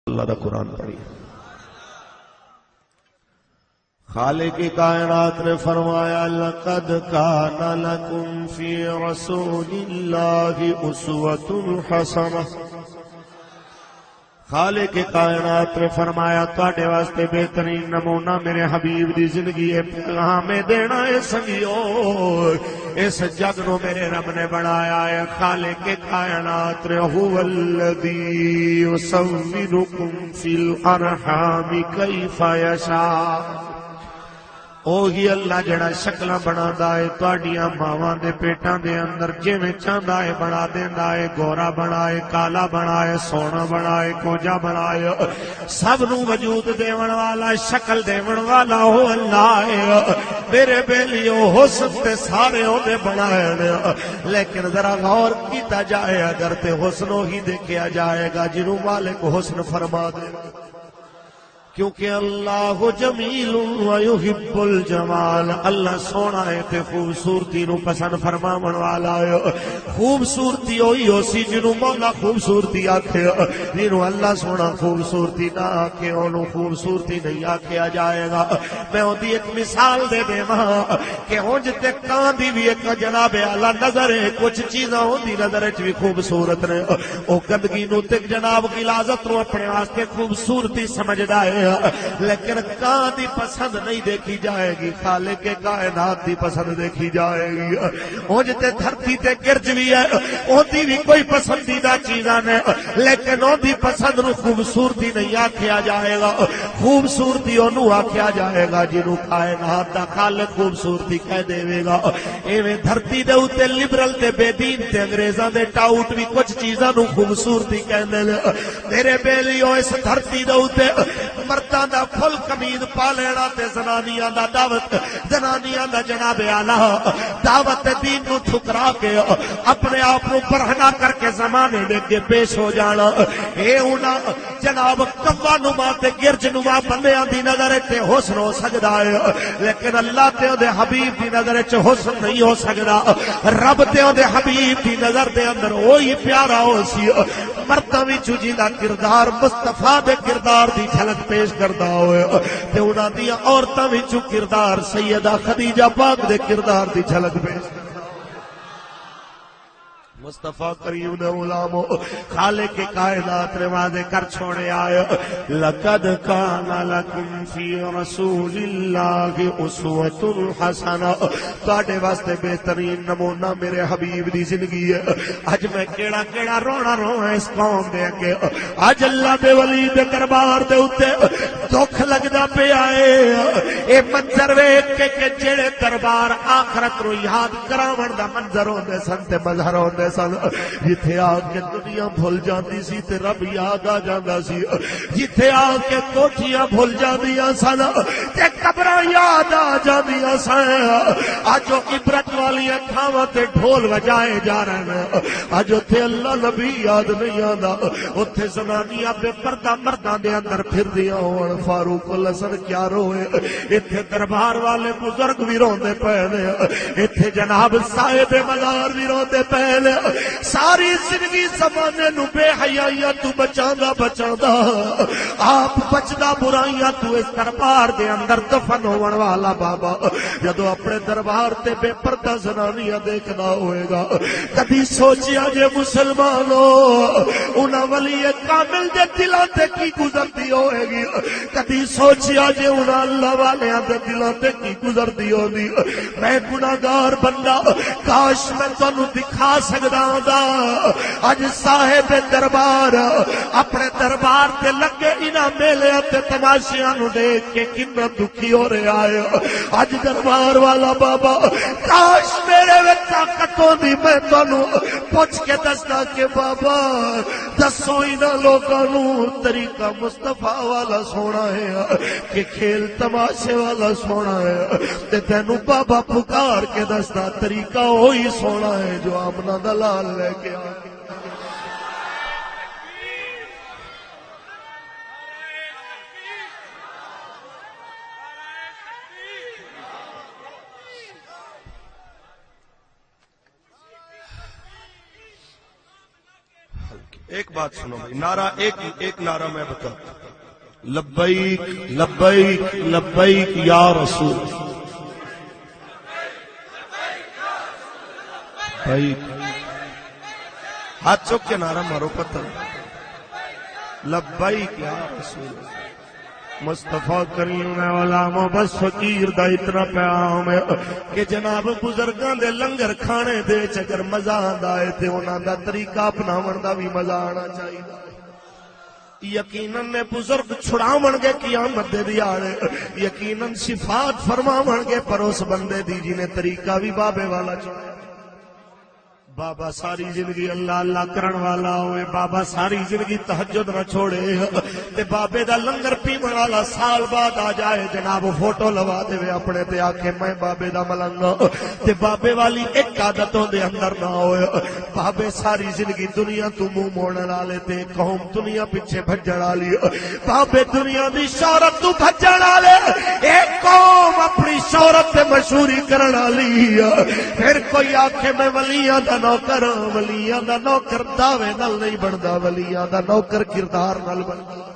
اللہ دا قرآن پڑھی۔ خالق کائنات نے فرمایا لقد کان لکم فی رسول اللہ اسوۃ حسنہ۔ خالق کائنات نے فرمایا تواڈے واسطے بہترین نمونہ میرے حبیب دی زندگی ہے، پیغام دینا ہے سنگیو۔ اس جگ نو میرے رب نے بنایا ہے، خالق کائنات نے هو الذی یصورکم فی الارحام کیف یشاء۔ اوہی اللہ جڑا شکلاں بنادا ہے تواڈیاں ماواں دے پیٹاں دے اندر جویں چاہندا ہے بنا دیندا ہے، گورا بنائے، کالا بنائے، سونا بنائے، کوجا بنائے، سب نو وجود دیون والا، شکل دیون والا او اللہ ہے۔ میرے بیلیو حسن تے سارے اودے بنائے نے، لیکن ذرا غور کیتا جائے اگر تے حسن ہی دیکھیا جائے گا جنوں مالک حسن فرما دے، کیونکہ اللہ جمیل و یحب الجمال، اللہ سونا ہے تے خوبصورتی نو پسند فرماون والا ہے۔ خوبصورتی ہوئی ہو سی جنوں مولا خوبصورتی آکھے، جنوں اللہ سونا خوبصورتی نہ آکھے اونوں خوبصورتی نہیں آکھیا جائے گا۔ میں اودی ایک مثال دے دیواں کہ اونج تے کان دی بھی ایک جناب اعلی نظر ہے، کچھ چیزاں ہوندی نظر وچ بھی خوبصورت نے، او گندگی نو تے جناب غلاظت نو اپنے واسطے خوبصورتی سمجھدا ہے، لیکن کان دی پسند نہیں دیکھی جائے گی، خالق کائنات دی پسند دیکھی جائے گی۔ اونج تے دھرتی تے گرج بھی ہے، اودی بھی کوئی پسندیدہ چیزاں نے، لیکن اودی پسند نو خوبصورتی نہیں آکھیا جائے گا۔ خوبصورتی اونوں آکھیا جائے گا جنوں کائنات دا خالق خوبصورتی کہہ دے گا۔ ایویں دھرتی دے اوتے لبرل تے بے دین تے انگریزاں دے ٹاؤٹ بھی کچھ چیزاں نو خوبصورتی کہندے نے۔ میرے بیلیو اس دھرتی دے اوتے مرداں دا کھل کمید پا لینا تے زنانیاں دا دعوت، زنانیاں دا جناب اعلی دعوت دین نو ٹھکرا کے اپنے آپ نو برہنا کر کے زمانے دے اگے پیش ہو جانا، اے انہاں جناب کوا نما تے گرج نما بندیاں دی نظر تے حسن ہو سکدا ہے، لیکن اللہ تے دے حبیب دی نظر وچ حسن نہیں ہو سکدا۔ رب تے دے حبیب دی نظر دے اندر وہی پیارا ہو سی، مرداں وچ جیدا کردار مصطفیٰ دے کردار دی جھلک پیش کردا ہوئے تے انہاں دی عورتاں وچوں کردار سیدہ خدیجہ پاک دے کردار دی جھلک پیش کردا۔ مصطفیٰ کریم نے غلامو خالق کائنات نے واضح کر چھوڑے آئے لقد کان لکم فی رسول اللہ اسوۃ حسنہ۔ تواڈے واسطے بہترین نمونہ میرے حبیب دی زندگی ہے۔ اج میں کیڑا کیڑا رونا رواں اس قوم دے اگے، اج اللہ دے ولی دے دربار دے اوتے دکھ لگدا پیا اے۔ اے منظر ویکھ کے کہ جڑے دربار آخرت نو یاد کراون دا منظر ہوندے سن تے مظہر ہوندے سن، جتھے آ کے دنیا بھول جاندی سی تے رب یاد آ جاندا سی، جتھے آ کے کوٹھیاں بھول جاندیاں سن تے قبراں یاد آ جاندیاں سن، اج او عبرت والی تھاواں تے ڈھول وجائے جا رہے ہیں۔ اج اوتھے اللہ نبی یاد نہیں آندا، اوتھے زنانیاں بے پردہ مرداں دے اندر پھردیاں ہون، فاروق الحسن کیا روئے، ایتھے دربار والے بزرگ بھی روندے پے نے، ایتھے جناب صاحب مزار بھی روندے پے نے۔ ساری زندگی زمانے نو بے حیائیاں تو بچاندا بچاندا آپ بچدا برائیاں تو اس دربار دے اندر دفن ہون والا بابا جدو اپنے دربار تے بے پردہ زنانیاں دیکھدا ہوئے گا، کدی سوچیا جے مسلمانوں انہاں ولی کامل دے دلاں تے کی گزردی ہوئے گی، کدی سوچیا جے انہاں اللہ والیاں دے دلاں تے کی گزردی ہوندی۔ میں گناہگار بندہ، کاش میں تانوں دکھا سکدا دا اج صاحب دربار اپنے دربار تے لگے انہاں میلے تے تماشیاں نو دیکھ کے کتنا دکھی ہو رہا ہے۔ اج دربار والا بابا کاش میرے وچ طاقت ہوندی میں تانوں پوچھ کے دسدا کہ بابا دسو انہاں لوکاں نو طریقہ مصطفیٰ والا سونا ہے کہ کھیل تماشے والا سونا ہے، تے تینوں بابا پکار کے دسدا طریقہ وہی سونا ہے جو آمنہ دا لال لے کے آ کے۔ ہلکی ایک بات سنو بھائی، نعرہ ایک نعرہ میں بتا، لبیک لبیک لبیک یا رسول، بھائی ہاتھ چوک کے نعرہ مارو پتہ، لبیک یا رسول مصطفیٰ کریم علامہ بس فقیر دا اتنا پیام ہے کہ جناب بزرگاں دے لنگر کھانے دے اگر مزہ آندا ہے تے انہاں دا طریقہ اپناون دا بھی مزہ آنا چاہیے۔ یقیناً نے بزرگ چھڑاون گے قیامت دے دیاڑے، یقیناً صفات فرماون گے، پر اس بندے دی جنہیں طریقہ بھی بابے والا چاہیے۔ بابا ساری زندگی اللہ اللہ کرن والا ہوئے، بابا ساری زندگی تہجد نہ چھوڑے، تے بابے دا لنگر پیمن والا سال بعد آ جائے جناب فوٹو لوا دے اپنے تے آکھے میں بابے دا ملنگ، تے بابے والی ایک عادتوں دے اندر نہ ہوئے۔ بابے ساری زندگی دنیا تو منہ موڑن والے تے قوم دنیا پیچھے بھجن والی، بابے دنیا دی شہرت تو بھجن والے، ایک قوم اپنی شہرت تے مشہوری کرن والی، پھر کوئی آکھے میں ولیاں دا نوکر، ولیاں دا نوکر دعوے نال نہیں بندا، ولیاں دا نوکر کردار نال بندا۔